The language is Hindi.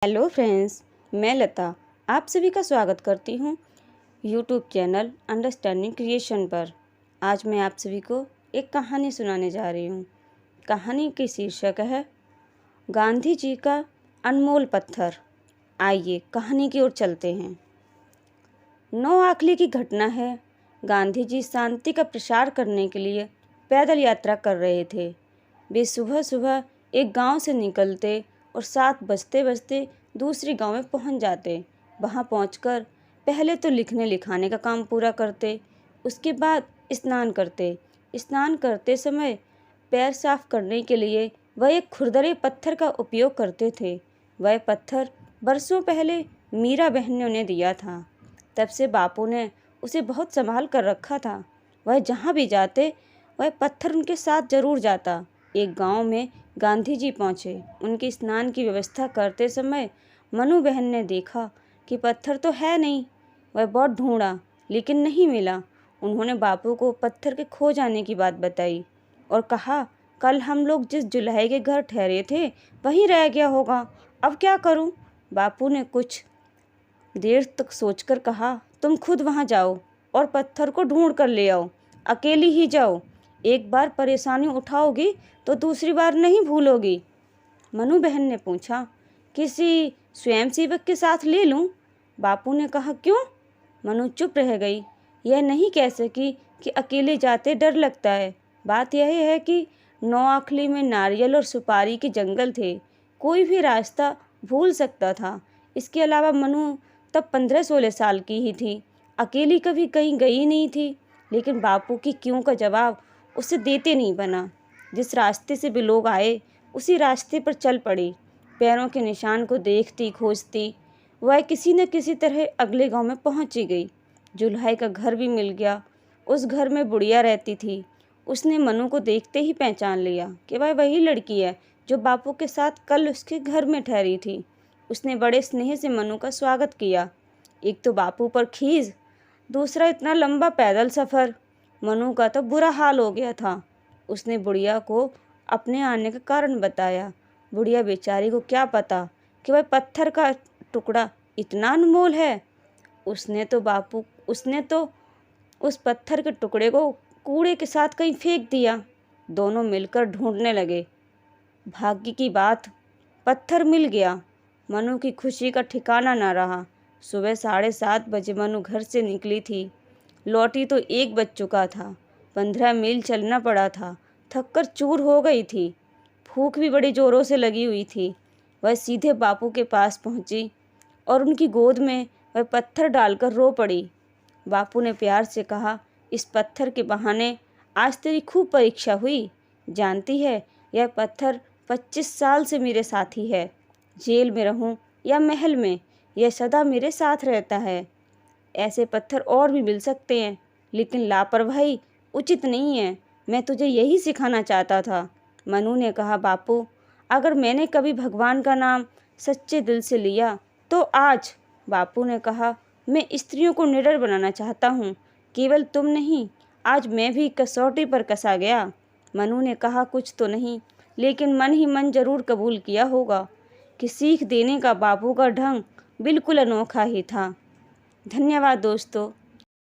हेलो फ्रेंड्स, मैं लता आप सभी का स्वागत करती हूँ यूट्यूब चैनल अंडरस्टैंडिंग क्रिएशन पर। आज मैं आप सभी को एक कहानी सुनाने जा रही हूँ। कहानी की शीर्षक है गांधी जी का अनमोल पत्थर। आइए कहानी की ओर चलते हैं। 9 आखली की घटना है। गांधी जी शांति का प्रसार करने के लिए पैदल यात्रा कर रहे थे। वे सुबह सुबह एक गांव से निकलते और 7 बजते बजते दूसरे गांव में पहुंच जाते। वहां पहुंचकर पहले तो लिखने लिखाने का काम पूरा करते, उसके बाद स्नान करते। स्नान करते समय पैर साफ करने के लिए वह एक खुरदरे पत्थर का उपयोग करते थे। वह पत्थर बरसों पहले मीरा बहन ने उन्हें दिया था। तब से बापू ने उसे बहुत संभाल कर रखा था। वह जहाँ भी जाते वह पत्थर उनके साथ जरूर जाता। एक गांव में गांधी जी पहुँचे। उनके स्नान की व्यवस्था करते समय मनु बहन ने देखा कि पत्थर तो है नहीं। वह बहुत ढूंढा लेकिन नहीं मिला। उन्होंने बापू को पत्थर के खो जाने की बात बताई और कहा, कल हम लोग जिस जुल्हे के घर ठहरे थे वहीं रह गया होगा, अब क्या करूं? बापू ने कुछ देर तक सोचकर कहा, तुम खुद वहां जाओ और पत्थर को ढूंढ कर ले आओ। अकेली ही जाओ। एक बार परेशानी उठाओगी तो दूसरी बार नहीं भूलोगी। मनु बहन ने पूछा, किसी स्वयंसेवक के साथ ले लूं? बापू ने कहा, क्यों? मनु चुप रह गई। यह नहीं कह सकी कि अकेले जाते डर लगता है। बात यह है कि 9 आखली में नारियल और सुपारी के जंगल थे। कोई भी रास्ता भूल सकता था। इसके अलावा मनु तब 15-16 साल की ही थी। अकेली कभी कहीं गई नहीं थी। लेकिन बापू की क्यों का जवाब उसे देते नहीं बना। जिस रास्ते से भी लोग आए उसी रास्ते पर चल पड़ी। पैरों के निशान को देखती खोजती वह किसी न किसी तरह अगले गांव में पहुंची गई। जुल्हाई का घर भी मिल गया। उस घर में बुढ़िया रहती थी। उसने मनु को देखते ही पहचान लिया कि वह वही लड़की है जो बापू के साथ कल उसके घर में ठहरी थी। उसने बड़े स्नेह से मनु का स्वागत किया। एक तो बापू पर खीज, दूसरा इतना लंबा पैदल सफ़र। मनु का तो बुरा हाल हो गया था। उसने बुढ़िया को अपने आने का कारण बताया। बुढ़िया बेचारी को क्या पता कि वह पत्थर का टुकड़ा इतना अनमोल है। उसने तो उस पत्थर के टुकड़े को कूड़े के साथ कहीं फेंक दिया। दोनों मिलकर ढूंढने लगे। भाग्य की बात, पत्थर मिल गया। मनु की खुशी का ठिकाना न रहा। सुबह 7:30 बजे मनु घर से निकली थी। लौटी तो 1 बज चुका था। 15 मील चलना पड़ा था। थककर चूर हो गई थी। भूख भी बड़ी जोरों से लगी हुई थी। वह सीधे बापू के पास पहुंची और उनकी गोद में वह पत्थर डालकर रो पड़ी। बापू ने प्यार से कहा, इस पत्थर के बहाने आज तेरी खूब परीक्षा हुई। जानती है, यह पत्थर 25 साल से मेरे साथी है। जेल में रहूं या महल में, यह सदा मेरे साथ रहता है। ऐसे पत्थर और भी मिल सकते हैं, लेकिन लापरवाही उचित नहीं है। मैं तुझे यही सिखाना चाहता था। मनु ने कहा, बापू, अगर मैंने कभी भगवान का नाम सच्चे दिल से लिया तो आज। बापू ने कहा, मैं स्त्रियों को निडर बनाना चाहता हूँ। केवल तुम नहीं, आज मैं भी कसौटी पर कसा गया। मनु ने कहा, कुछ तो नहीं, लेकिन मन ही मन जरूर कबूल किया होगा कि सीख देने का बापू का ढंग बिल्कुल अनोखा ही था। धन्यवाद दोस्तों।